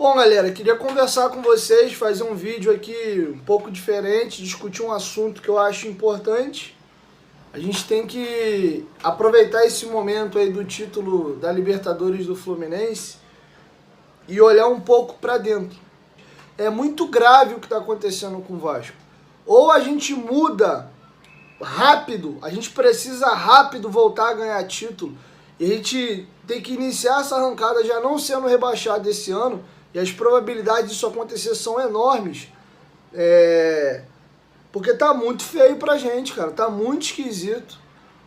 Bom, galera, queria conversar com vocês, fazer um vídeo aqui um pouco diferente, discutir um assunto que eu acho importante. A gente tem que aproveitar esse momento aí do título da Libertadores do Fluminense e olhar um pouco para dentro. É muito grave o que está acontecendo com o Vasco. Ou a gente muda rápido, a gente precisa rápido voltar a ganhar título, e a gente tem que iniciar essa arrancada já não sendo rebaixado esse ano, e as probabilidades disso acontecer são enormes, porque tá muito feio pra gente, cara, tá muito esquisito.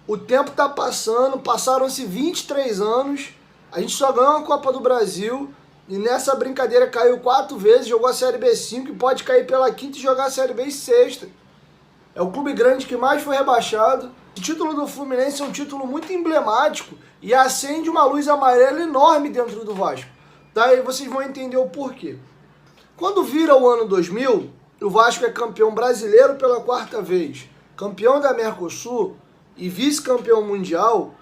O tempo tá passando, passaram-se 23 anos, a gente só ganhou uma Copa do Brasil, e nessa brincadeira caiu 4 vezes, jogou a Série B 5 e pode cair pela quinta e jogar a Série B 6. É o clube grande que mais foi rebaixado. O título do Fluminense é um título muito emblemático e acende uma luz amarela enorme dentro do Vasco. Daí vocês vão entender o porquê. Quando vira o ano 2000, o Vasco é campeão brasileiro pela 4ª vez, campeão da Mercosul e vice-campeão mundial.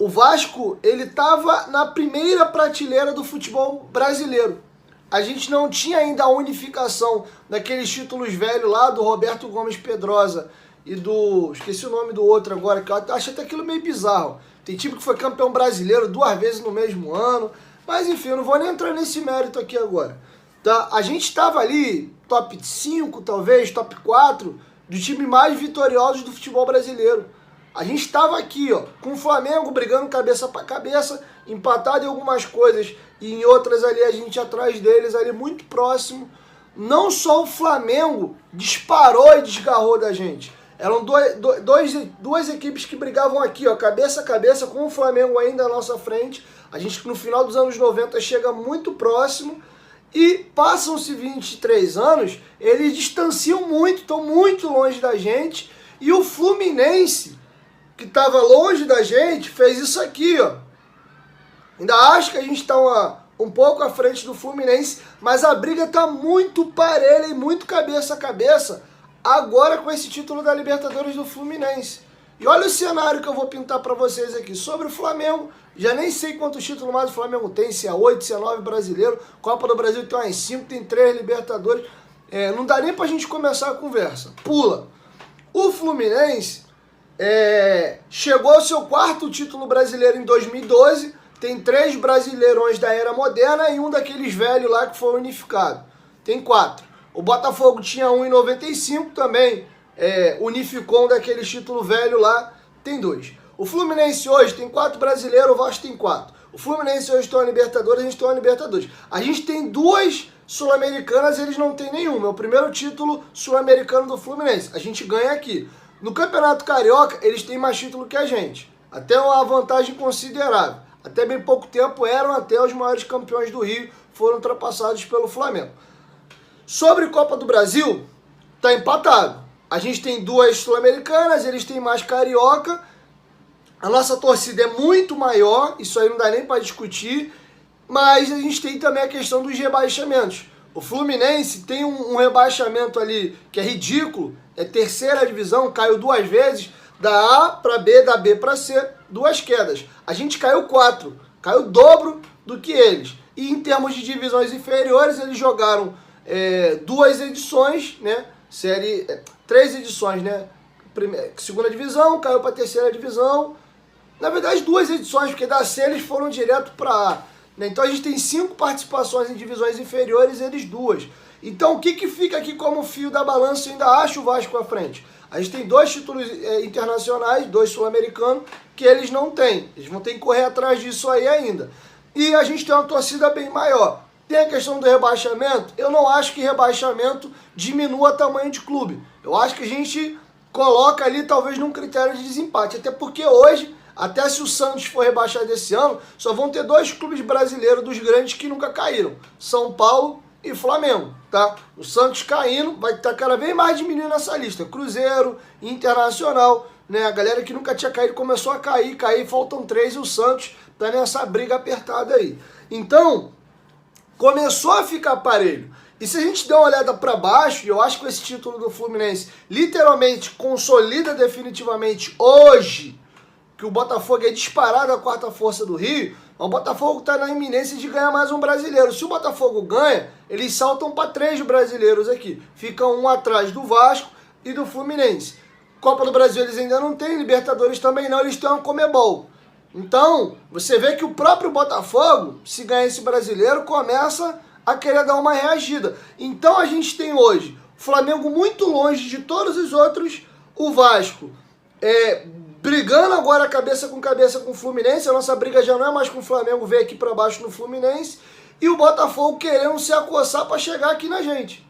O Vasco, ele estava na primeira prateleira do futebol brasileiro. A gente não tinha ainda a unificação daqueles títulos velhos lá do Roberto Gomes Pedrosa e do... esqueci o nome do outro agora, que eu acho até aquilo meio bizarro. Tem time que foi campeão brasileiro 2 vezes no mesmo ano. Mas enfim, eu não vou nem entrar nesse mérito aqui agora. Tá? A gente estava ali, top 5 talvez, top 4, do time mais vitoriosos do futebol brasileiro. A gente estava aqui, ó, com o Flamengo brigando cabeça para cabeça, empatado em algumas coisas e em outras ali a gente atrás deles, ali muito próximo. Não só o Flamengo disparou e desgarrou da gente. Eram duas equipes que brigavam aqui, ó, cabeça a cabeça, com o Flamengo ainda à nossa frente. A gente no final dos anos 90 chega muito próximo e passam-se 23 anos, eles distanciam muito, estão muito longe da gente. E o Fluminense, que estava longe da gente, fez isso aqui, ó. Ainda acho que a gente está um pouco à frente do Fluminense, mas a briga está muito parelha e muito cabeça a cabeça agora com esse título da Libertadores do Fluminense. E olha o cenário que eu vou pintar para vocês aqui sobre o Flamengo. Já nem sei quantos títulos mais o Flamengo tem, se é 8, se é 9 brasileiro. Copa do Brasil tem umas 5, tem 3 Libertadores. Não dá nem para a gente começar a conversa. Pula. O Fluminense chegou ao seu 4º título brasileiro em 2012. Tem 3 brasileirões da era moderna e um daqueles velhos lá que foi unificado. Tem 4. O Botafogo tinha um em 95 também, unificou um daqueles títulos velho lá, tem 2. O Fluminense hoje tem 4 brasileiros, o Vasco tem 4. O Fluminense hoje tem uma Libertadores, a gente tem uma Libertadores. A gente tem 2 Sul-Americanas, eles não tem nenhuma. É o primeiro título sul-americano do Fluminense. A gente ganha aqui. No Campeonato Carioca, eles têm mais título que a gente. Até uma vantagem considerável. Até bem pouco tempo eram até os maiores campeões do Rio, foram ultrapassados pelo Flamengo. Sobre Copa do Brasil, tá empatado. A gente tem 2 sul-americanas, eles têm mais carioca. A nossa torcida é muito maior, isso aí não dá nem para discutir. Mas a gente tem também a questão dos rebaixamentos. O Fluminense tem um rebaixamento ali que é ridículo. É 3ª divisão, caiu 2 vezes, da A para B, da B para C, 2 quedas. A gente caiu 4, caiu o dobro do que eles. E em termos de divisões inferiores, eles jogaram 2 edições, né? 3 edições, né? 2ª divisão, caiu para a 3ª divisão. Na verdade, 2 edições, porque da C eles foram direto para A. Né? Então a gente tem 5 participações em divisões inferiores, eles 2. Então o que fica aqui como fio da balança? Eu ainda acho o Vasco à frente. A gente tem 2 títulos internacionais, 2 sul-americanos, que eles não têm. Eles vão ter que correr atrás disso aí ainda. E a gente tem uma torcida bem maior. Tem a questão do rebaixamento. Eu não acho que rebaixamento diminua o tamanho de clube. Eu acho que a gente coloca ali talvez num critério de desempate. Até porque hoje, até se o Santos for rebaixado esse ano, só vão ter 2 clubes brasileiros dos grandes que nunca caíram. São Paulo e Flamengo, tá? O Santos caindo, vai estar cada vez mais diminuindo essa lista. Cruzeiro, Internacional, né? A galera que nunca tinha caído começou a cair, faltam 3 e o Santos tá nessa briga apertada aí. Então, começou a ficar parelho. E se a gente der uma olhada para baixo, e eu acho que esse título do Fluminense literalmente consolida definitivamente hoje que o Botafogo é disparado a 4ª força do Rio, Mas o Botafogo está na iminência de ganhar mais um brasileiro. Se o Botafogo ganha, eles saltam para 3 brasileiros aqui. Ficam um atrás do Vasco e do Fluminense. Copa do Brasil eles ainda não têm, Libertadores também não, eles têm uma Conmebol. Então, você vê que o próprio Botafogo, se ganhar esse brasileiro, começa a querer dar uma reagida. Então a gente tem hoje o Flamengo muito longe de todos os outros, o Vasco brigando agora cabeça com o Fluminense, a nossa briga já não é mais com o Flamengo, veio aqui para baixo no Fluminense, e o Botafogo querendo se acossar para chegar aqui na gente.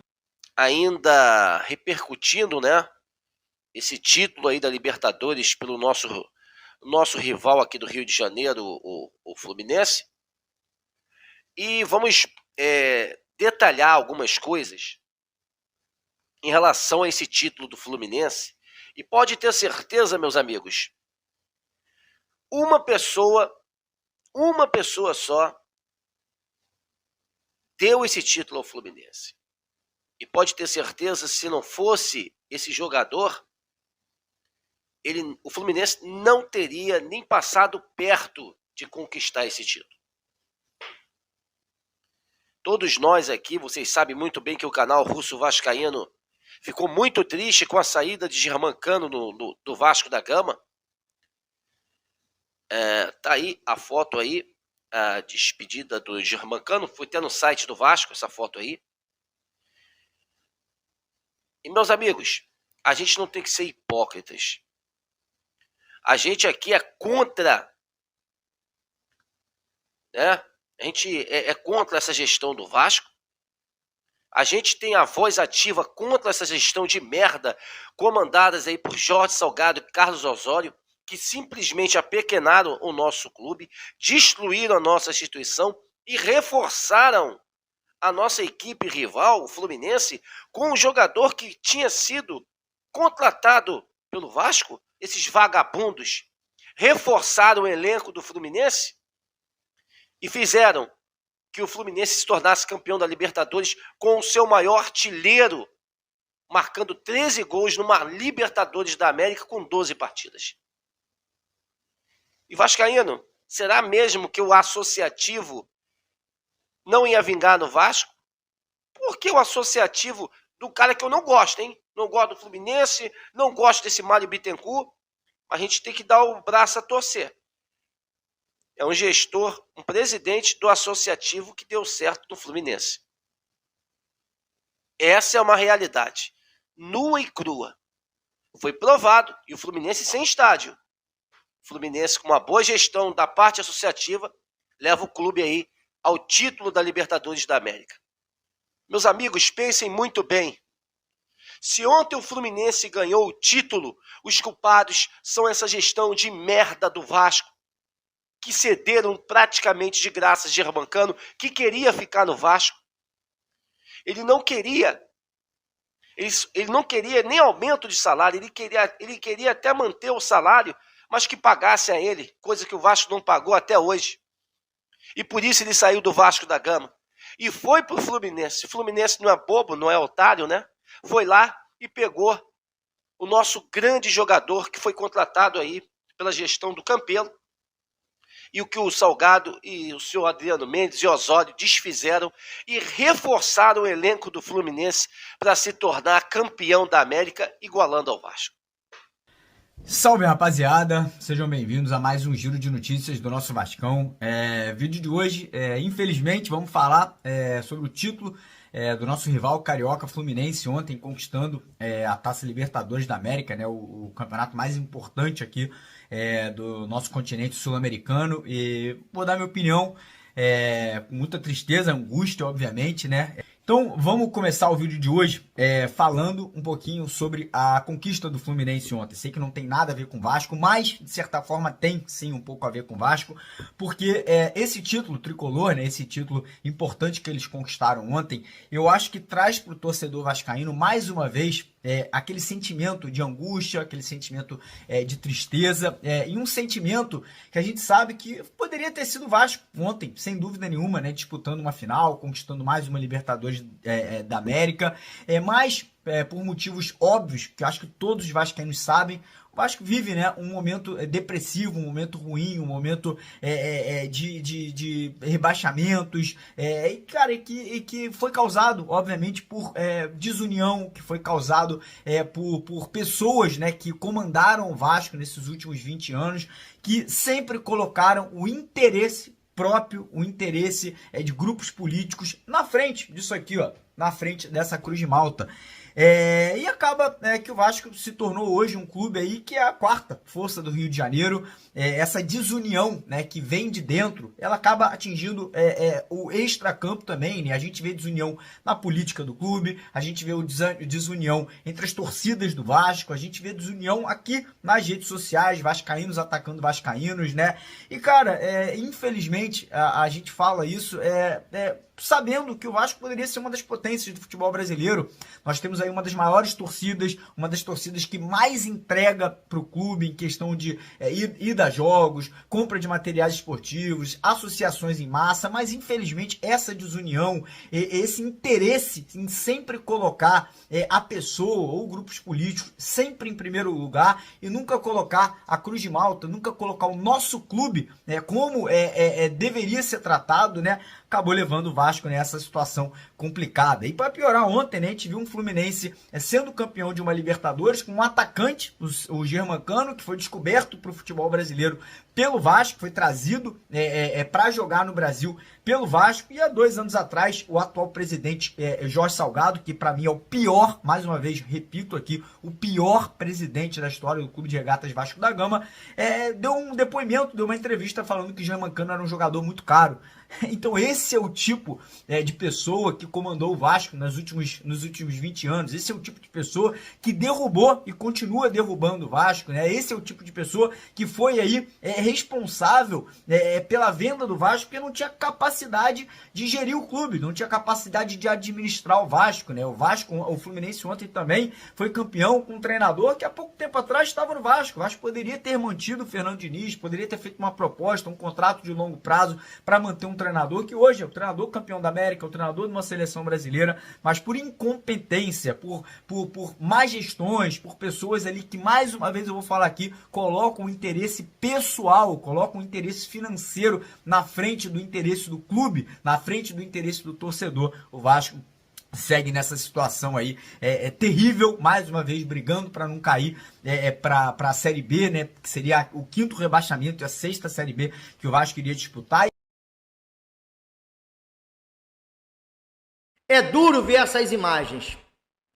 Ainda repercutindo, né, esse título aí da Libertadores pelo nosso rival aqui do Rio de Janeiro, o Fluminense. E vamos detalhar algumas coisas em relação a esse título do Fluminense. E pode ter certeza, meus amigos, uma pessoa só deu esse título ao Fluminense. E pode ter certeza, se não fosse esse jogador, o Fluminense não teria nem passado perto de conquistar esse título. Todos nós aqui, vocês sabem muito bem que o canal Russo Vascaíno ficou muito triste com a saída de Germancano do Vasco da Gama. Tá aí a foto aí, a despedida do Germancano, foi até no site do Vasco essa foto aí. E meus amigos, a gente não tem que ser hipócritas. A gente aqui é contra, né? A gente é contra essa gestão do Vasco. A gente tem a voz ativa contra essa gestão de merda comandadas aí por Jorge Salgado e Carlos Osório, que simplesmente apequenaram o nosso clube, destruíram a nossa instituição e reforçaram a nossa equipe rival, o Fluminense, com um jogador que tinha sido contratado pelo Vasco. Esses vagabundos reforçaram o elenco do Fluminense e fizeram que o Fluminense se tornasse campeão da Libertadores com o seu maior artilheiro, marcando 13 gols numa Libertadores da América com 12 partidas. E Vascaíno, será mesmo que o associativo não ia vingar no Vasco? Por que o associativo do cara que eu não gosto, hein? Não gosto do Fluminense, não gosto desse Mário Bittencourt. A gente tem que dar o braço a torcer. É um gestor, um presidente do associativo que deu certo no Fluminense. Essa é uma realidade nua e crua. Foi provado, e o Fluminense sem estádio. O Fluminense, com uma boa gestão da parte associativa, leva o clube aí ao título da Libertadores da América. Meus amigos, pensem muito bem. Se ontem o Fluminense ganhou o título, os culpados são essa gestão de merda do Vasco, que cederam praticamente de graça Germancano, que queria ficar no Vasco. Ele não queria nem aumento de salário, ele queria até manter o salário, mas que pagasse a ele, coisa que o Vasco não pagou até hoje. E por isso ele saiu do Vasco da Gama e foi pro Fluminense. O Fluminense não é bobo, não é otário, né? Foi lá e pegou o nosso grande jogador que foi contratado aí pela gestão do Campelo, e o que o Salgado e o senhor Adriano Mendes e Osório desfizeram e reforçaram o elenco do Fluminense para se tornar campeão da América, igualando ao Vasco. Salve, rapaziada, sejam bem-vindos a mais um giro de notícias do nosso Vascão. Vídeo de hoje, infelizmente, vamos falar sobre o título do nosso rival Carioca Fluminense, ontem conquistando a Taça Libertadores da América, né, o campeonato mais importante aqui do nosso continente sul-americano. E vou dar minha opinião com muita tristeza, angústia, obviamente, né? Então vamos começar o vídeo de hoje falando um pouquinho sobre a conquista do Fluminense ontem. Sei que não tem nada a ver com o Vasco, mas de certa forma tem sim um pouco a ver com o Vasco, porque esse título tricolor, né, esse título importante que eles conquistaram ontem, eu acho que traz para o torcedor vascaíno mais uma vez aquele sentimento de angústia, aquele sentimento de tristeza, e um sentimento que a gente sabe que poderia ter sido o Vasco ontem, sem dúvida nenhuma, né, disputando uma final, conquistando mais uma Libertadores da América, mas por motivos óbvios, que eu acho que todos os vascaínos sabem, o Vasco vive, né, um momento depressivo, um momento ruim, um momento de rebaixamentos, e, cara, que foi causado, obviamente, por desunião, que foi causado por pessoas, né, que comandaram o Vasco nesses últimos 20 anos, que sempre colocaram o interesse próprio, o interesse de grupos políticos na frente disso aqui, ó, na frente dessa Cruz de Malta. E acaba que o Vasco se tornou hoje um clube aí que é a quarta força do Rio de Janeiro. Essa desunião, né, que vem de dentro, ela acaba atingindo o extracampo também, né? A gente vê desunião na política do clube, a gente vê desunião entre as torcidas do Vasco, a gente vê desunião aqui nas redes sociais, vascaínos atacando vascaínos, né? E, cara, infelizmente, a gente fala isso sabendo que o Vasco poderia ser uma das potências do futebol brasileiro. Nós temos aí uma das maiores torcidas, uma das torcidas que mais entrega para o clube em questão de ida a jogos, compra de materiais esportivos, associações em massa, mas infelizmente essa desunião, esse interesse em sempre colocar a pessoa ou grupos políticos sempre em primeiro lugar e nunca colocar a Cruz de Malta, nunca colocar o nosso clube como deveria ser tratado, né? Acabou levando o Vasco nessa situação complicada. E para piorar, ontem, né, a gente viu um Fluminense sendo campeão de uma Libertadores com um atacante, o Germancano, que foi descoberto para o futebol brasileiro pelo Vasco, foi trazido para jogar no Brasil pelo Vasco. E há 2 anos atrás, o atual presidente Jorge Salgado, que para mim é o pior, mais uma vez, repito aqui, o pior presidente da história do Clube de Regatas Vasco da Gama, deu um depoimento, deu uma entrevista falando que Germancano era um jogador muito caro. Então esse é o tipo de pessoa que comandou o Vasco nos últimos 20 anos. Esse é o tipo de pessoa que derrubou e continua derrubando o Vasco, né? Esse é o tipo de pessoa que foi aí responsável pela venda do Vasco, porque não tinha capacidade de gerir o clube, não tinha capacidade de administrar o Vasco, né? O Fluminense ontem também foi campeão com um treinador que há pouco tempo atrás estava no Vasco. O Vasco poderia ter mantido o Fernando Diniz, poderia ter feito uma proposta, um contrato de longo prazo para manter um treinador que hoje é o treinador campeão da América, o treinador de uma seleção brasileira, mas por incompetência, por má gestões, por pessoas ali que, mais uma vez eu vou falar aqui, colocam o interesse pessoal, colocam o interesse financeiro na frente do interesse do clube, na frente do interesse do torcedor. O Vasco segue nessa situação aí, terrível, mais uma vez brigando para não cair para a Série B, né, que seria o 5º rebaixamento e a 6ª Série B que o Vasco iria disputar. É duro ver essas imagens,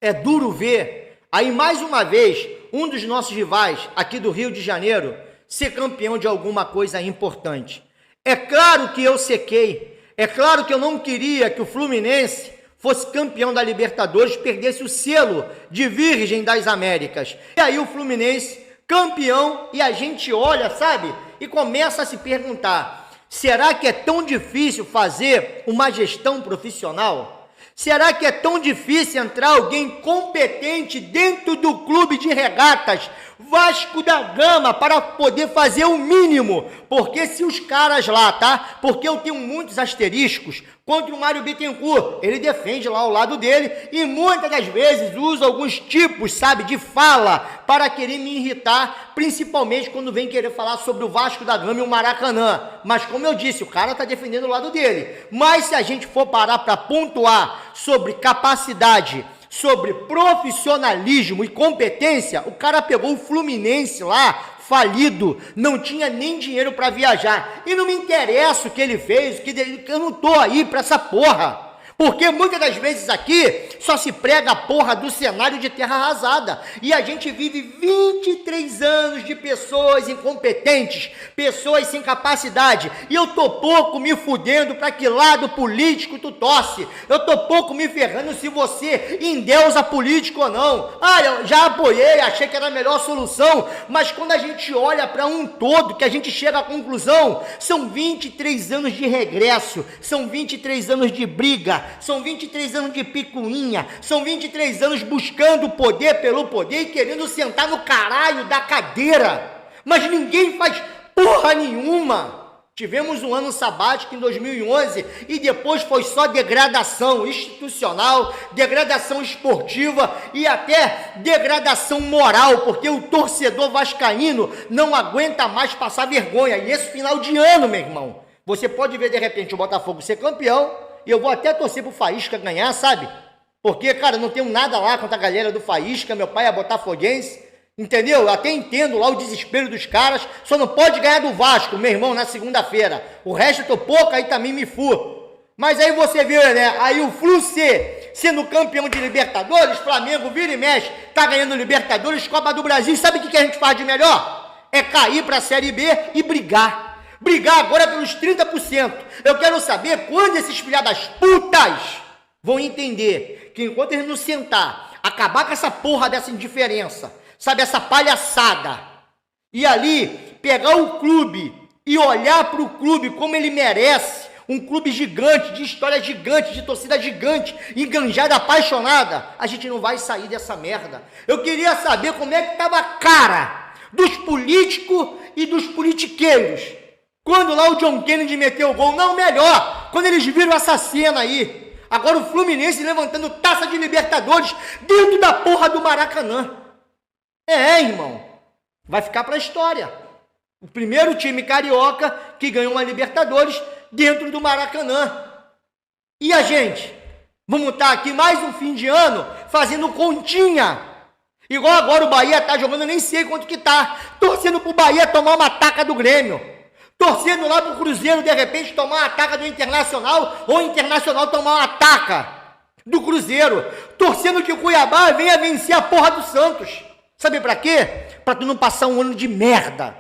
é duro ver aí mais uma vez um dos nossos rivais aqui do Rio de Janeiro ser campeão de alguma coisa importante. É claro que eu sequei, é claro que eu não queria que o Fluminense fosse campeão da Libertadores, perdesse o selo de Virgem das Américas. E aí o Fluminense campeão e a gente olha, sabe, e começa a se perguntar, será que é tão difícil fazer uma gestão profissional? Será que é tão difícil entrar alguém competente dentro do Clube de Regatas Vasco da Gama para poder fazer o mínimo? Porque se os caras lá, tá? Porque eu tenho muitos asteriscos contra o Mário Bittencourt, ele defende lá ao lado dele e muitas das vezes usa alguns tipos, sabe, de fala para querer me irritar, principalmente quando vem querer falar sobre o Vasco da Gama e o Maracanã. Mas como eu disse, o cara tá defendendo o lado dele. Mas se a gente for parar para pontuar sobre capacidade, sobre profissionalismo e competência, o cara pegou o Fluminense lá, falido, não tinha nem dinheiro para viajar. E não me interessa o que ele fez, eu não tô aí para essa porra. Porque muitas das vezes aqui só se prega a porra do cenário de terra arrasada. E a gente vive 23 anos de pessoas incompetentes, pessoas sem capacidade. E eu tô pouco me fudendo para que lado político tu torce. Eu tô pouco me ferrando se você endeusa político ou não. Ah, eu já apoiei, achei que era a melhor solução. Mas quando a gente olha para um todo, que a gente chega à conclusão, são 23 anos de regresso, são 23 anos de briga, são 23 anos de picuinha, são 23 anos buscando poder pelo poder e querendo sentar no caralho da cadeira, mas ninguém faz porra nenhuma. Tivemos um ano sabático em 2011 e depois foi só degradação institucional, degradação esportiva e até degradação moral, porque o torcedor vascaíno não aguenta mais passar vergonha. E esse final de ano, meu irmão, você pode ver de repente o Botafogo ser campeão e eu vou até torcer pro Faísca ganhar, sabe? Porque, cara, não tenho nada lá contra a galera do Faísca, meu pai é botafoguense. Entendeu? Eu até entendo lá o desespero dos caras, só não pode ganhar do Vasco, meu irmão, na segunda-feira. O resto eu tô pouco, aí também me fu. Mas aí você vê, né? Aí o Flu C, sendo campeão de Libertadores, Flamengo vira e mexe, tá ganhando Libertadores, Copa do Brasil. E sabe o que a gente faz de melhor? É cair pra Série B e brigar. Brigar agora pelos 30%. Eu quero saber quando esses filha das putas vão entender que enquanto eles não sentar, acabar com essa porra dessa indiferença, sabe, essa palhaçada, e ali pegar o clube e olhar para o clube como ele merece, um clube gigante, de história gigante, de torcida gigante, enganjada, apaixonada, a gente não vai sair dessa merda. Eu queria saber como é que estava a cara dos políticos e dos politiqueiros, quando lá o John Kennedy meteu o gol, não, melhor, quando eles viram essa cena aí, agora o Fluminense levantando taça de Libertadores dentro da porra do Maracanã. Irmão, vai ficar para a história. O primeiro time carioca que ganhou uma Libertadores dentro do Maracanã. E a gente? Vamos estar aqui mais um fim de ano fazendo continha. Igual agora o Bahia tá jogando, nem sei quanto que tá. Torcendo pro Bahia tomar uma taca do Grêmio. Torcendo lá pro Cruzeiro, de repente, tomar uma taca do Internacional, ou o Internacional tomar uma taca do Cruzeiro. Torcendo que o Cuiabá venha vencer a porra do Santos. Sabe pra quê? Pra tu não passar um ano de merda.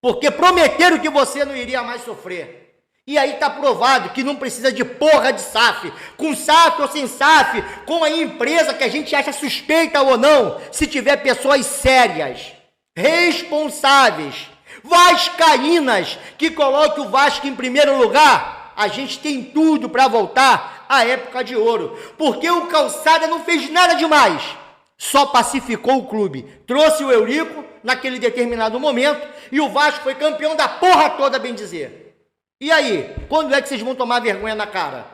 Porque prometeram que você não iria mais sofrer. E aí tá provado que não precisa de porra de SAF. Com SAF ou sem SAF, com a empresa que a gente acha suspeita ou não, se tiver pessoas sérias, responsáveis, vascaínas, que coloquem o Vasco em primeiro lugar, a gente tem tudo pra voltar à época de ouro. Porque o Calçada não fez nada demais. Só pacificou o clube, trouxe o Eurico naquele determinado momento e o Vasco foi campeão da porra toda, bem dizer. E aí, quando é que vocês vão tomar vergonha na cara?